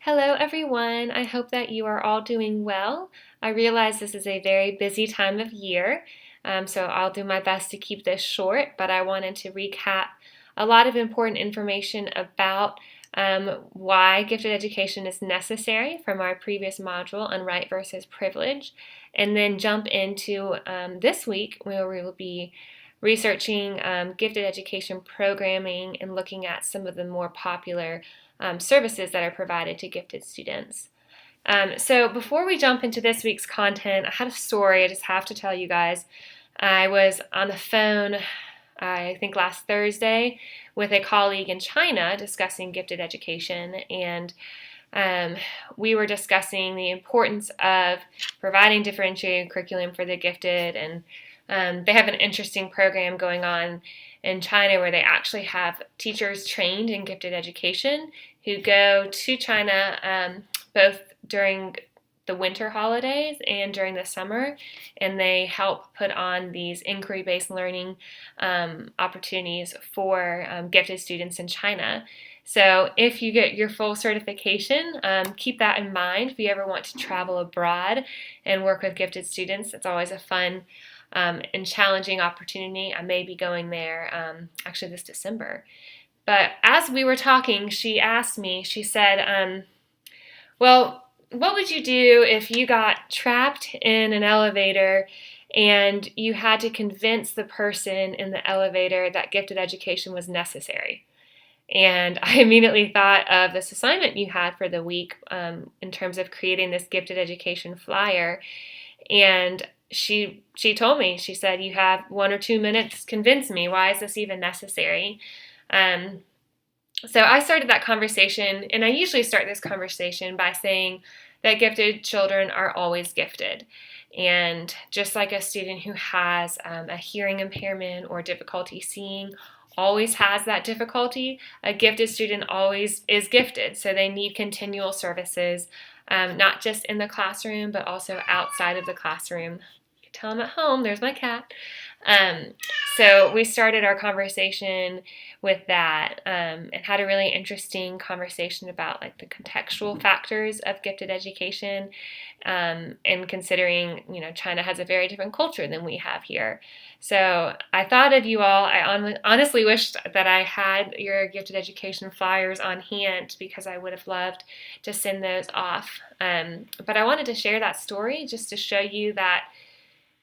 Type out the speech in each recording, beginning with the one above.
Hello, everyone. I hope that you are all doing well. I realize this is a very busy time of year, so I'll do my best to keep this short, but I wanted to recap a lot of important information about why gifted education is necessary from our previous module on right versus privilege, and then jump into this week where we will be researching gifted education programming and looking at some of the more popular services that are provided to gifted students. So before we jump into this week's content, I had a story I just have to tell you guys. I was on the phone, I think last Thursday, with a colleague in China discussing gifted education, and we were discussing the importance of providing differentiated curriculum for the gifted, and they have an interesting program going on in China where they actually have teachers trained in gifted education who go to China both during the winter holidays and during the summer, and they help put on these inquiry-based learning opportunities for gifted students in China. So if you get your full certification, keep that in mind. If you ever want to travel abroad and work with gifted students, it's always a fun and challenging opportunity. I may be going there actually this December. But as we were talking, she asked me, she said, well, what would you do if you got trapped in an elevator and you had to convince the person in the elevator that gifted education was necessary? And I immediately thought of this assignment you had for the week in terms of creating this gifted education flyer. And she told me, she said, you have 1 or 2 minutes, convince me, why is this even necessary? So I started that conversation, and I usually start this conversation by saying that gifted children are always gifted. And just like a student who has a hearing impairment or difficulty seeing always has that difficulty, a gifted student always is gifted. So they need continual services, not just in the classroom, but also outside of the classroom. You can tell them at home, there's my cat. So we started our conversation with that and had a really interesting conversation about like the contextual factors of gifted education and considering, China has a very different culture than we have here. So I thought of you all. I honestly wished that I had your gifted education flyers on hand because I would have loved to send those off. But I wanted to share that story just to show you that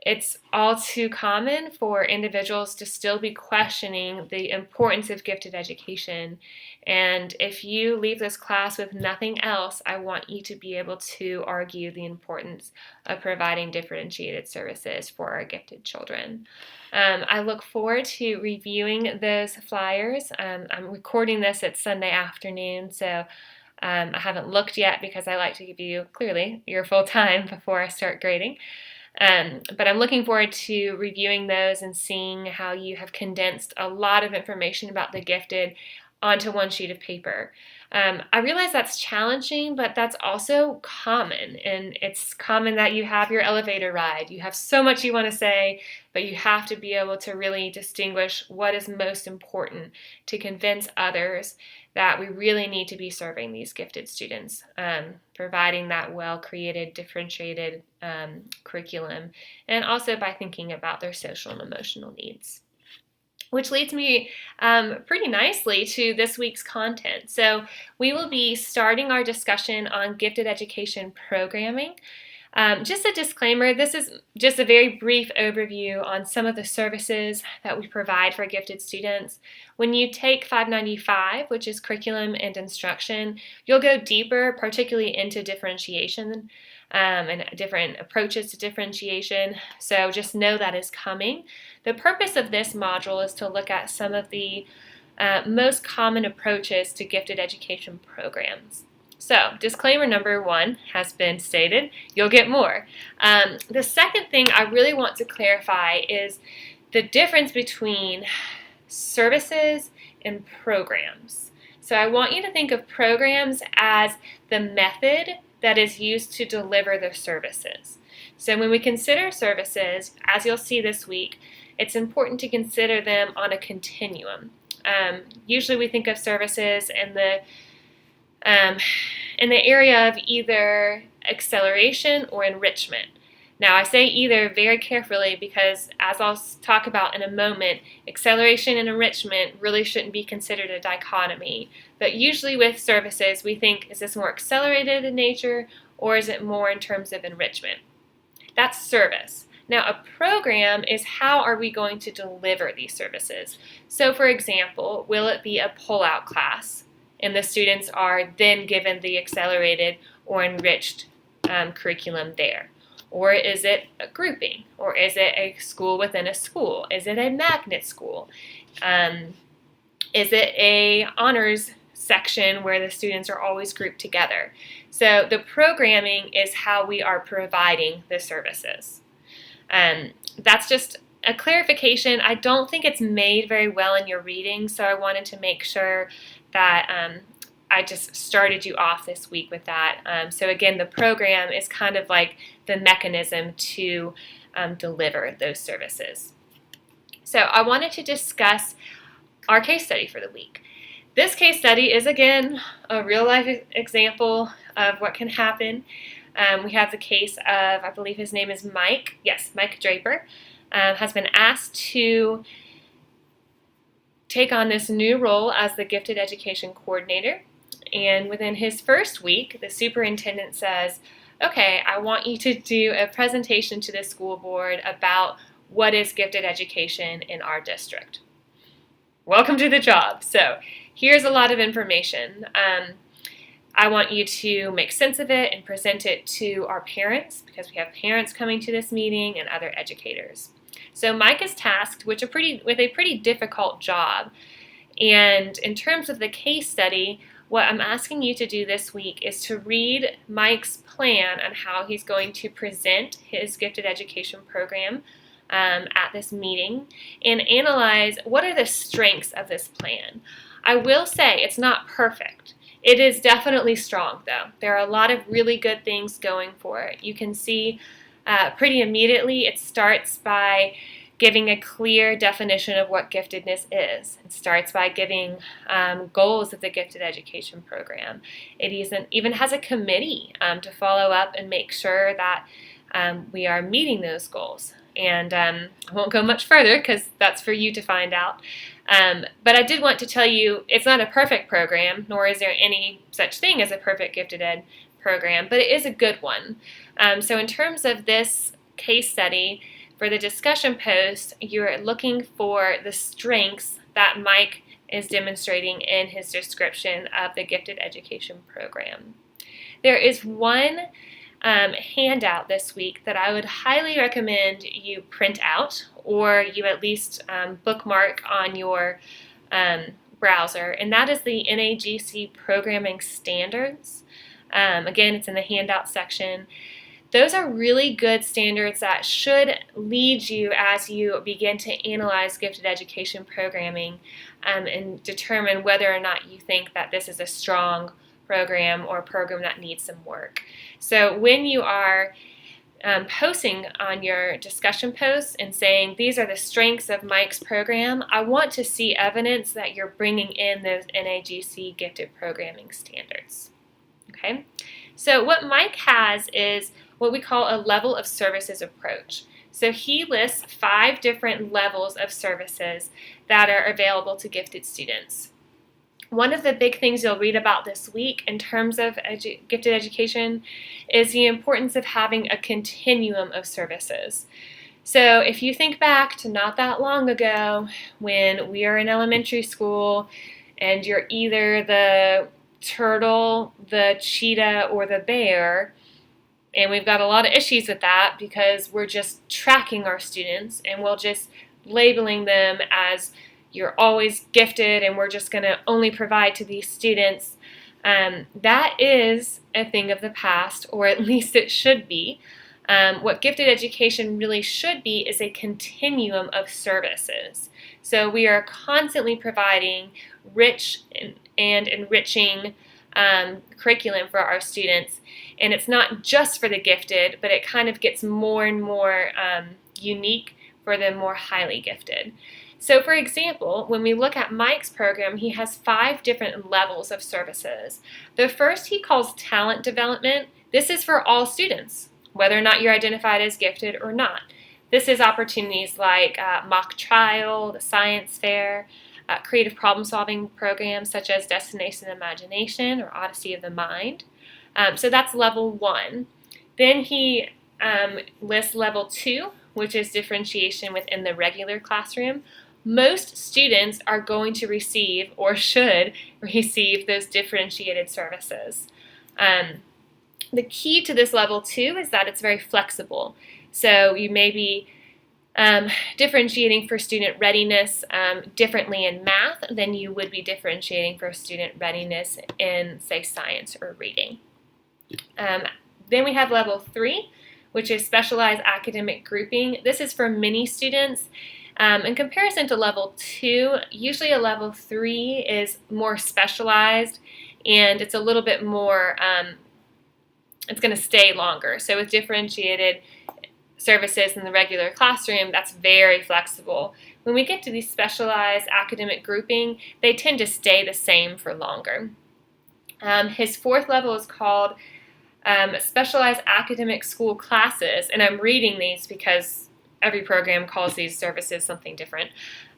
it's all too common for individuals to still be questioning the importance of gifted education. And if you leave this class with nothing else, I want you to be able to argue the importance of providing differentiated services for our gifted children. I look forward to reviewing those flyers. I'm recording this at Sunday afternoon, so I haven't looked yet because I like to give you, clearly, your full time before I start grading. But I'm looking forward to reviewing those and seeing how you have condensed a lot of information about the gifted onto one sheet of paper. I realize that's challenging, but that's also common. And it's common that you have your elevator ride. You have so much you want to say, but you have to be able to really distinguish what is most important to convince others that we really need to be serving these gifted students, providing that well-created, differentiated curriculum, and also by thinking about their social and emotional needs. Which leads me pretty nicely to this week's content. So we will be starting our discussion on gifted education programming. Just a disclaimer, this is just a very brief overview on some of the services that we provide for gifted students. When you take 595, which is curriculum and instruction, you'll go deeper, particularly into differentiation and different approaches to differentiation. So just know that is coming. The purpose of this module is to look at some of the most common approaches to gifted education programs. So, disclaimer number 1 has been stated. You'll get more. The second thing I really want to clarify is the difference between services and programs. So I want you to think of programs as the method that is used to deliver the services. So when we consider services, as you'll see this week, it's important to consider them on a continuum. Usually we think of services in the area of either acceleration or enrichment. Now, I say either very carefully because, as I'll talk about in a moment, acceleration and enrichment really shouldn't be considered a dichotomy. But usually with services, we think, is this more accelerated in nature or is it more in terms of enrichment? That's service. Now, a program is how are we going to deliver these services? So, for example, will it be a pull-out class and the students are then given the accelerated or enriched curriculum there? Or is it a grouping? Or is it a school within a school? Is it a magnet school? Is it a honors section where the students are always grouped together? So the programming is how we are providing the services. That's just a clarification. I don't think it's made very well in your reading, so I wanted to make sure that I just started you off this week with that. So again, the program is kind of like the mechanism to deliver those services. So I wanted to discuss our case study for the week. This case study is, again, a real-life example of what can happen. We have the case of, I believe his name is Mike. Yes, Mike Draper has been asked to take on this new role as the gifted education coordinator. And within his first week, the superintendent says, okay, I want you to do a presentation to the school board about what is gifted education in our district. Welcome to the job. So here's a lot of information. I want you to make sense of it and present it to our parents, because we have parents coming to this meeting and other educators. So Mike is tasked with a pretty difficult job. And in terms of the case study, what I'm asking you to do this week is to read Mike's plan on how he's going to present his gifted education program at this meeting and analyze what are the strengths of this plan. I will say it's not perfect. It is definitely strong, though. There are a lot of really good things going for it. You can see pretty immediately it starts by giving a clear definition of what giftedness is. It starts by giving goals of the gifted education program. It even has a committee to follow up and make sure that we are meeting those goals. And I won't go much further because that's for you to find out. But I did want to tell you it's not a perfect program, nor is there any such thing as a perfect gifted ed program, but it is a good one. So in terms of this case study, for the discussion post, you're looking for the strengths that Mike is demonstrating in his description of the gifted education program. There is one handout this week that I would highly recommend you print out or you at least bookmark on your browser, and that is the NAGC Programming Standards. Again, it's in the handout section. Those are really good standards that should lead you as you begin to analyze gifted education programming and determine whether or not you think that this is a strong program or a program that needs some work. So when you are posting on your discussion posts and saying these are the strengths of Mike's program, I want to see evidence that you're bringing in those NAGC gifted programming standards. Okay, so what Mike has is what we call a level of services approach. So he lists 5 different levels of services that are available to gifted students. One of the big things you'll read about this week in terms of gifted education is the importance of having a continuum of services. So if you think back to not that long ago when we were in elementary school and you're either the turtle, the cheetah, or the bear, and we've got a lot of issues with that because we're just tracking our students and we're just labeling them as you're always gifted and we're just going to only provide to these students. That is a thing of the past, or at least it should be. What gifted education really should be is a continuum of services. So we are constantly providing rich and enriching curriculum for our students. And it's not just for the gifted, but it kind of gets more and more unique for the more highly gifted. So for example, when we look at Mike's program, he has 5 different levels of services. The first he calls talent development. This is for all students, whether or not you're identified as gifted or not. This is opportunities like mock trial, the science fair, creative problem solving programs such as Destination Imagination or Odyssey of the Mind. So that's level 1. Then he lists level 2, which is differentiation within the regular classroom. Most students are going to receive or should receive those differentiated services. The key to this level 2 is that it's very flexible. So you may be differentiating for student readiness differently in math than you would be differentiating for student readiness in, say, science or reading. Then we have level 3, which is specialized academic grouping. This is for many students. In comparison to level 2, usually a level 3 is more specialized and it's a little bit more, it's going to stay longer. So with differentiated services in the regular classroom, that's very flexible. When we get to these specialized academic grouping, they tend to stay the same for longer. His 4th level is called specialized academic school classes, and I'm reading these because every program calls these services something different.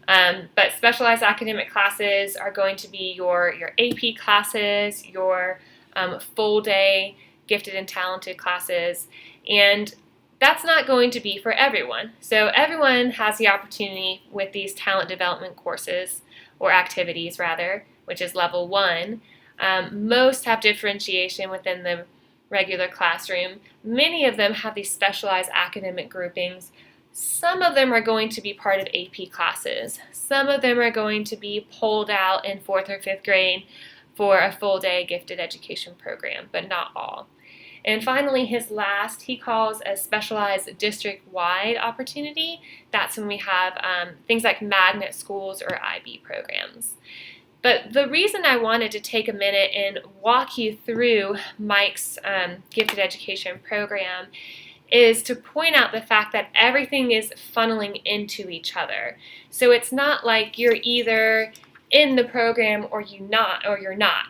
But specialized academic classes are going to be your AP classes, your full day gifted and talented classes, and that's not going to be for everyone. So everyone has the opportunity with these talent development courses, or activities rather, which is level 1. Most have differentiation within the regular classroom. Many of them have these specialized academic groupings. Some of them are going to be part of AP classes. Some of them are going to be pulled out in 4th or 5th grade for a full day gifted education program, but not all. And finally, his last, he calls a specialized district-wide opportunity. That's when we have things like magnet schools or IB programs. But the reason I wanted to take a minute and walk you through Mike's gifted education program is to point out the fact that everything is funneling into each other. So it's not like you're either in the program or you're not.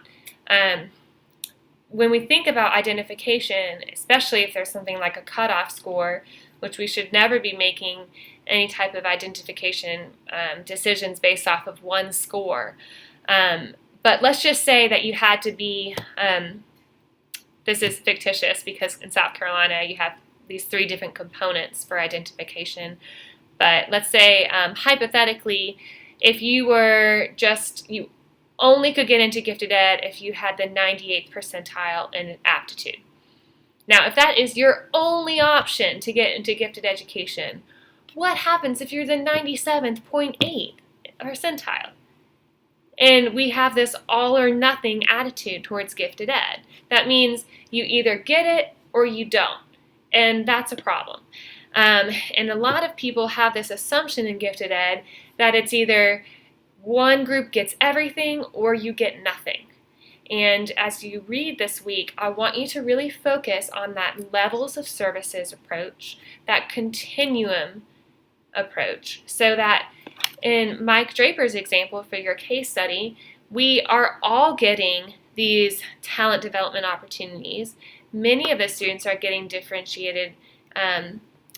When we think about identification, especially if there's something like a cutoff score, which we should never be making any type of identification decisions based off of one score. But let's just say that you had to be, this is fictitious because in South Carolina you have these 3 different components for identification. But let's say hypothetically, if you were you only could get into gifted ed if you had the 98th percentile in aptitude. Now, if that is your only option to get into gifted education, what happens if you're the 97.8 percentile? And we have this all or nothing attitude towards gifted ed. That means you either get it or you don't, and that's a problem. And a lot of people have this assumption in gifted ed that it's either one group gets everything or you get nothing. And as you read this week, I want you to really focus on that levels of services approach, that continuum approach, so that in Mike Draper's example for your case study, we are all getting these talent development opportunities. Many of the students are getting differentiated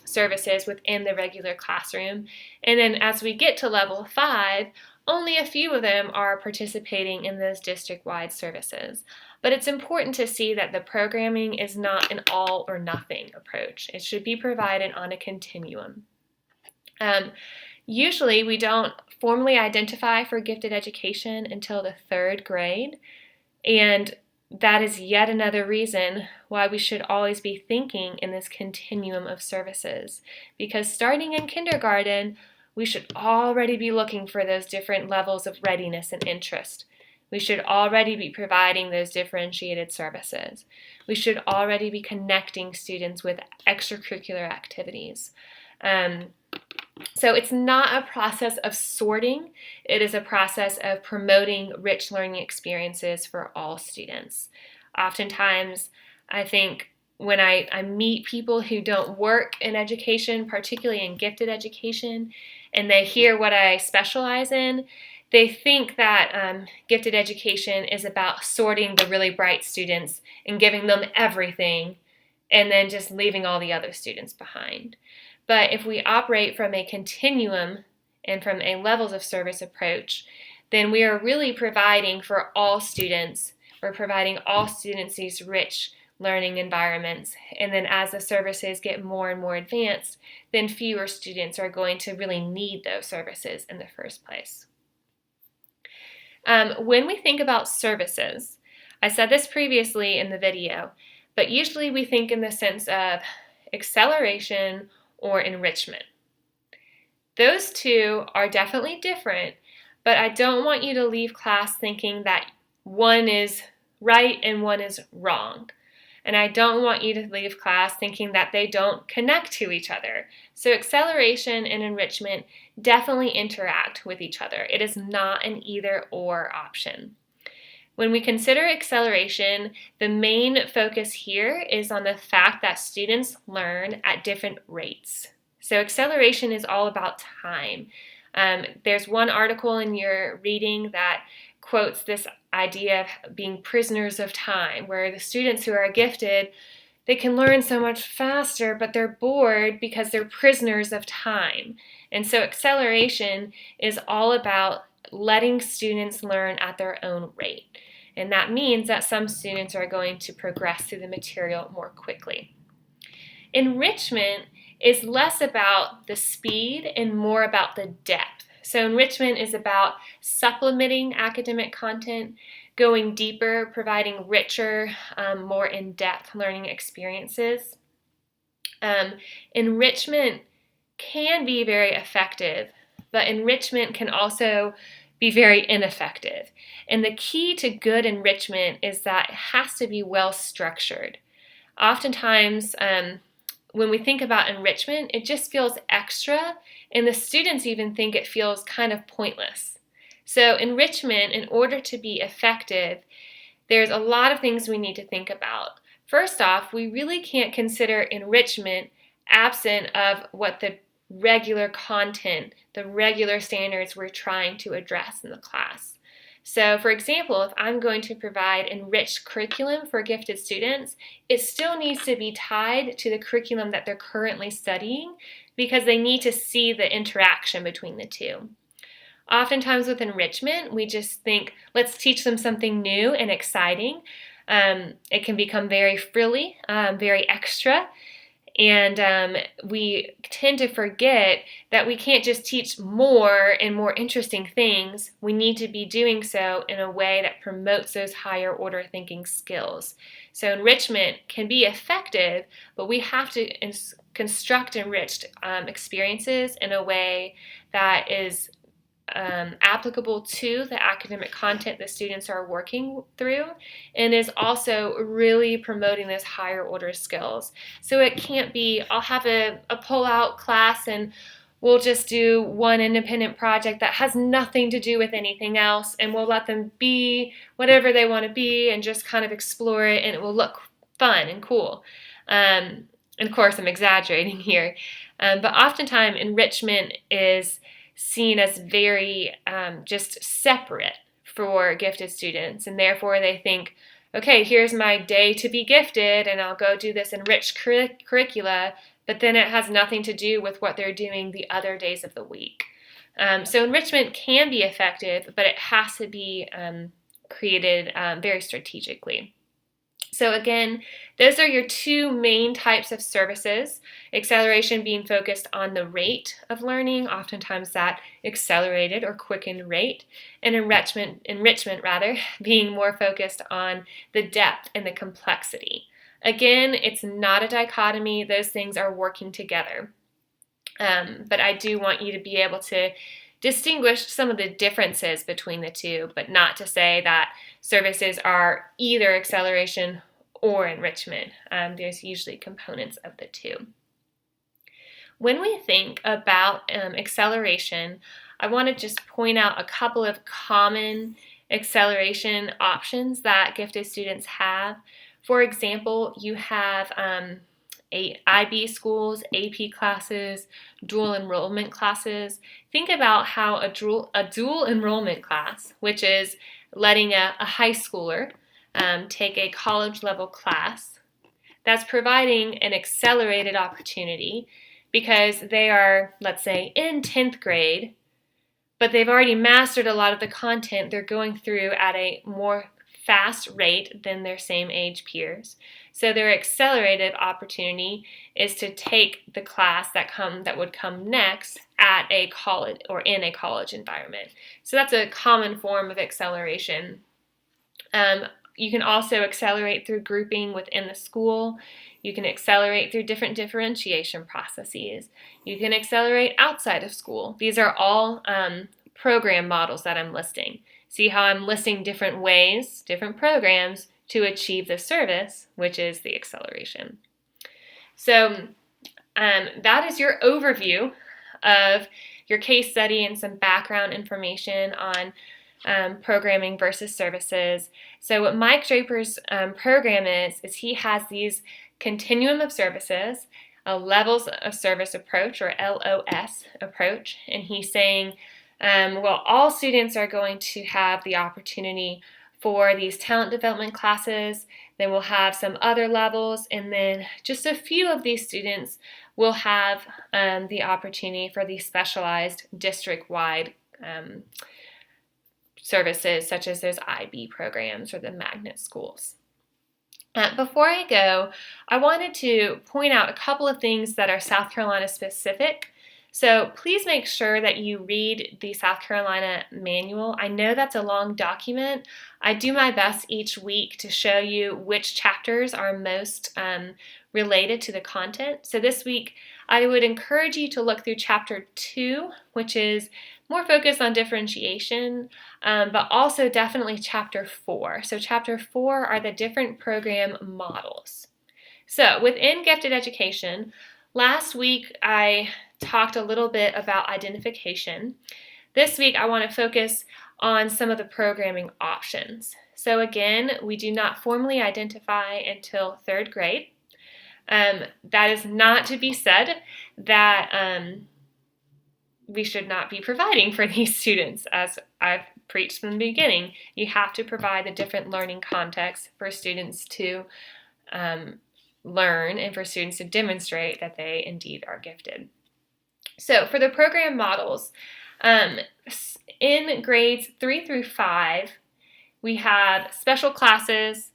services within the regular classroom. And then as we get to level 5, only a few of them are participating in those district-wide services. But it's important to see that the programming is not an all or nothing approach. It should be provided on a continuum. Usually we don't formally identify for gifted education until the 3rd grade, and that is yet another reason why we should always be thinking in this continuum of services, because starting in kindergarten, we should already be looking for those different levels of readiness and interest. We should already be providing those differentiated services. We should already be connecting students with extracurricular activities. So it's not a process of sorting, it is a process of promoting rich learning experiences for all students. Oftentimes, I think when I meet people who don't work in education, particularly in gifted education, and they hear what I specialize in, they think that gifted education is about sorting the really bright students and giving them everything and then just leaving all the other students behind. But if we operate from a continuum and from a levels of service approach, then we are really providing for all students. We're providing all students these rich learning environments. And then as the services get more and more advanced, then fewer students are going to really need those services in the first place. When we think about services, I said this previously in the video, but usually we think in the sense of acceleration or enrichment. Those two are definitely different, but I don't want you to leave class thinking that one is right and one is wrong. And I don't want you to leave class thinking that they don't connect to each other. So acceleration and enrichment definitely interact with each other. It is not an either-or option. When we consider acceleration, the main focus here is on the fact that students learn at different rates. So acceleration is all about time. There's one article in your reading that quotes this idea of being prisoners of time, where the students who are gifted, they can learn so much faster, but they're bored because they're prisoners of time. And so acceleration is all about letting students learn at their own rate. And that means that some students are going to progress through the material more quickly. Enrichment is less about the speed and more about the depth. So enrichment is about supplementing academic content, going deeper, providing richer, more in-depth learning experiences. Enrichment can be very effective, but enrichment can also be very ineffective. And the key to good enrichment is that it has to be well structured. Oftentimes, when we think about enrichment, it just feels extra, and the students even think it feels kind of pointless. So enrichment, in order to be effective, there's a lot of things we need to think about. First off, we really can't consider enrichment absent of what the regular content, the regular standards we're trying to address in the class. So for example, if I'm going to provide enriched curriculum for gifted students, it still needs to be tied to the curriculum that they're currently studying because they need to see the interaction between the two. Oftentimes with enrichment, we just think, let's teach them something new and exciting. It can become very frilly, very extra. And we tend to forget that we can't just teach more and more interesting things. We need to be doing so in a way that promotes those higher order thinking skills. So enrichment can be effective, but we have to construct enriched experiences in a way that is applicable to the academic content the students are working through, and is also really promoting those higher order skills. So it can't be, I'll have a pull-out class and we'll just do one independent project that has nothing to do with anything else, and we'll let them be whatever they want to be and just kind of explore it, and it will look fun and cool. And of course, I'm exaggerating here, but oftentimes enrichment is seen as very just separate for gifted students, and therefore they think, okay, here's my day to be gifted and I'll go do this enriched curricula, but then it has nothing to do with what they're doing the other days of the week. So enrichment can be effective, but it has to be created very strategically. So again, those are your two main types of services. Acceleration being focused on the rate of learning, oftentimes that accelerated or quickened rate, and enrichment being more focused on the depth and the complexity. Again, it's not a dichotomy. Those things are working together. But I do want you to be able to distinguish some of the differences between the two, but not to say that services are either acceleration or enrichment. There's usually components of the two. When we think about acceleration, I want to just point out a couple of common acceleration options that gifted students have. For example, you have IB schools, AP classes, dual enrollment classes. Think about how a dual enrollment class, which is letting a high schooler take a college level class, that's providing an accelerated opportunity because they are, let's say, in 10th grade, but they've already mastered a lot of the content they're going through at a more fast rate than their same age peers. So their accelerated opportunity is to take the class that would come next at a college or in a college environment. So that's a common form of acceleration. You can also accelerate through grouping within the school. You can accelerate through different differentiation processes. You can accelerate outside of school. These are all program models that I'm listing. See how I'm listing different ways, different programs to achieve the service, which is the acceleration. So that is your overview of your case study and some background information on programming versus services. So what Mike Draper's program is he has these continuum of services, a levels of service approach or LOS approach, and he's saying, well, all students are going to have the opportunity for these talent development classes. Then we'll have some other levels, and then just a few of these students will have the opportunity for these specialized district-wide services, such as those IB programs or the magnet schools. Before I go, I wanted to point out a couple of things that are South Carolina specific. So please make sure that you read the South Carolina manual. I know that's a long document. I do my best each week to show you which chapters are most related to the content. So this week, I would encourage you to look through chapter 2, which is more focused on differentiation, but also definitely chapter 4. So chapter 4 are the different program models. So within gifted education, last week I talked a little bit about identification. This week I want to focus on some of the programming options. So again, we do not formally identify until 3rd grade. That is not to be said that we should not be providing for these students. As I've preached from the beginning, you have to provide the different learning contexts for students to learn and for students to demonstrate that they indeed are gifted. So for the program models, in grades 3 through 5, we have special classes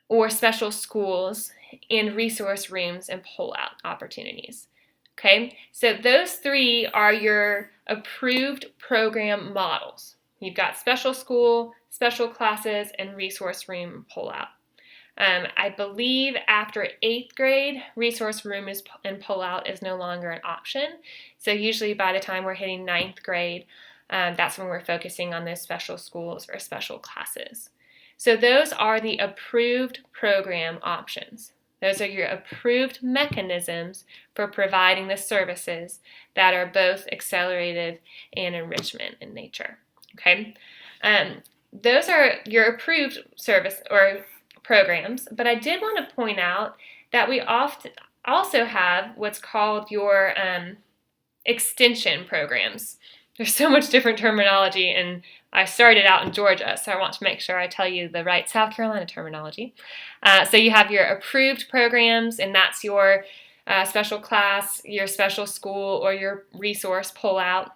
or special schools and resource rooms and pull-out opportunities. Okay, so those 3 are your approved program models. You've got special school, special classes, and resource room pull-out. I believe after 8th grade, resource room and pull-out is no longer an option. So usually by the time we're hitting 9th grade, that's when we're focusing on those special schools or special classes. So those are the approved program options. Those are your approved mechanisms for providing the services that are both accelerated and enrichment in nature. Okay, those are your approved service or programs, but I did want to point out that we often also have what's called your extension programs. There's so much different terminology, and I started out in Georgia, so I want to make sure I tell you the right South Carolina terminology. So you have your approved programs, and that's your special class, your special school, or your resource pull-out.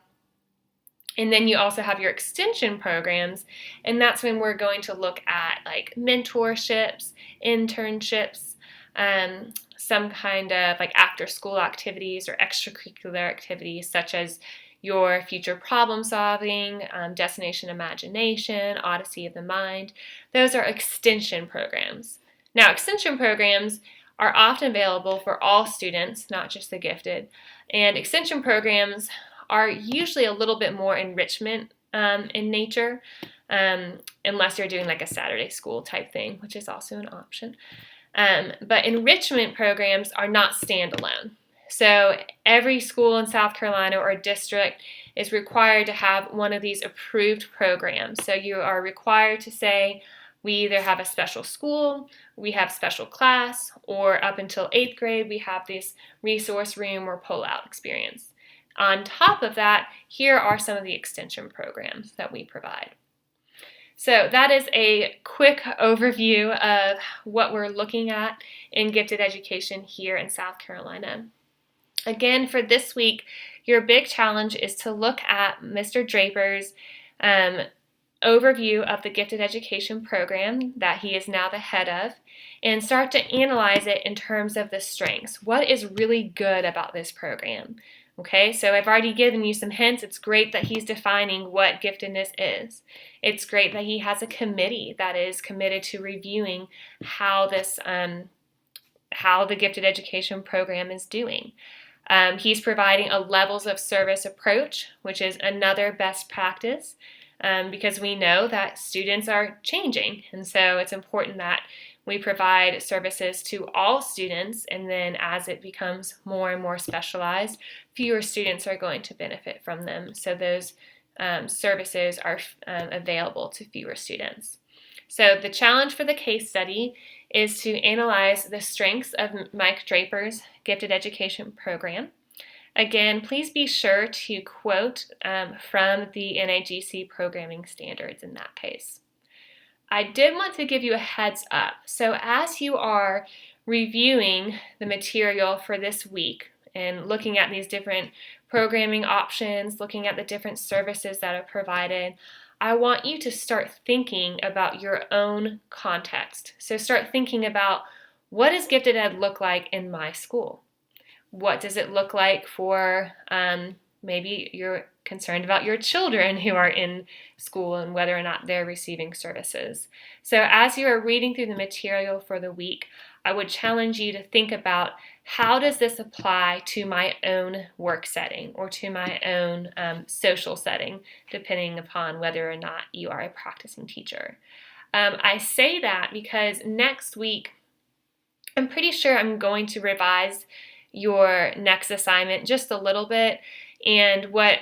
And then you also have your extension programs, and that's when we're going to look at like mentorships, internships, some kind of like after-school activities or extracurricular activities such as your future problem solving, destination imagination, Odyssey of the Mind. Those are extension programs. Now, extension programs are often available for all students, not just the gifted. And extension programs are usually a little bit more enrichment in nature, unless you're doing like a Saturday school type thing, which is also an option. But enrichment programs are not standalone. So every school in South Carolina or district is required to have one of these approved programs. So you are required to say We either have a special school, we have special class, or up until 8th grade, we have this resource room or pull-out experience. On top of that, here are some of the extension programs that we provide. So that is a quick overview of what we're looking at in gifted education here in South Carolina. Again, for this week, your big challenge is to look at Mr. Draper's overview of the gifted education program that he is now the head of, and start to analyze it in terms of the strengths. What is really good about this program? Okay, so I've already given you some hints. It's great that he's defining what giftedness is. It's great that he has a committee that is committed to reviewing how the gifted education program is doing. He's providing a levels of service approach, which is another best practice, because we know that students are changing, and so it's important that we provide services to all students, and then as it becomes more and more specialized, fewer students are going to benefit from them. So those services are available to fewer students. So the challenge for the case study is to analyze the strengths of Mike Draper's gifted education program. Again, please be sure to quote from the NAGC programming standards in that case. I did want to give you a heads up. So as you are reviewing the material for this week and looking at these different programming options, looking at the different services that are provided, I want you to start thinking about your own context. So start thinking about, what does gifted ed look like in my school? What does it look like for maybe you're concerned about your children who are in school and whether or not they're receiving services. So as you are reading through the material for the week, I would challenge you to think about, how does this apply to my own work setting or to my own social setting, depending upon whether or not you are a practicing teacher. I say that because next week, I'm pretty sure I'm going to revise your next assignment just a little bit. And what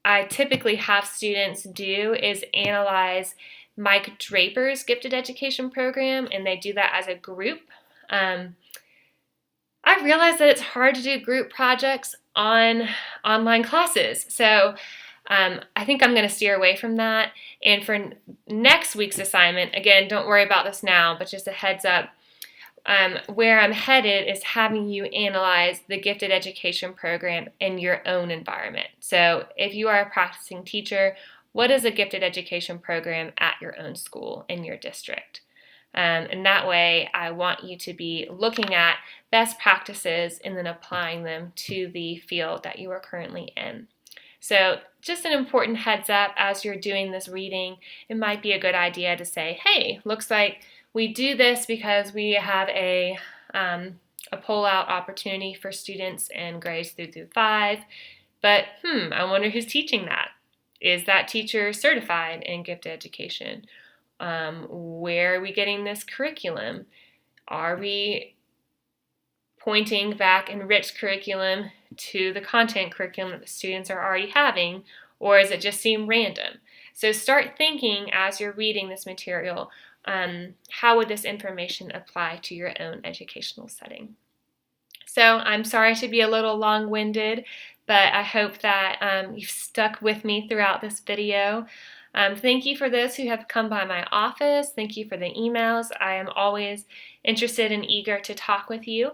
I typically have students do is analyze Mike Draper's gifted education program, and they do that as a group. I realize that it's hard to do group projects on online classes, so I think I'm going to steer away from that. And for next week's assignment, again, don't worry about this now, but just a heads up, where I'm headed is having you analyze the gifted education program in your own environment. So if you are a practicing teacher, what is a gifted education program at your own school in your district? And that way, I want you to be looking at best practices and then applying them to the field that you are currently in. So just an important heads up, as you're doing this reading, it might be a good idea to say, hey, looks like we do this because we have a pull-out opportunity for students in grades 3 through 5, but I wonder who's teaching that. Is that teacher certified in gifted education? Where are we getting this curriculum? Are we pointing back enriched curriculum to the content curriculum that the students are already having, or does it just seem random? So start thinking as you're reading this material, how would this information apply to your own educational setting? So I'm sorry to be a little long-winded, but I hope that you've stuck with me throughout this video. Thank you for those who have come by my office. Thank you for the emails. I am always interested and eager to talk with you.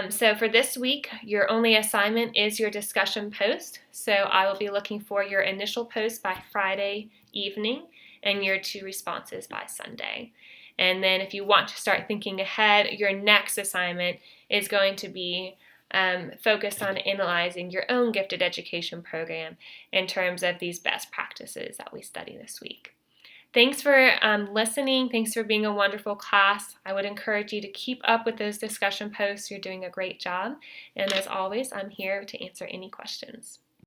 So for this week, your only assignment is your discussion post. So I will be looking for your initial post by Friday evening and your 2 responses by Sunday. And then if you want to start thinking ahead, your next assignment is going to be focused on analyzing your own gifted education program in terms of these best practices that we study this week. Thanks for listening. Thanks for being a wonderful class. I would encourage you to keep up with those discussion posts. You're doing a great job. And as always, I'm here to answer any questions.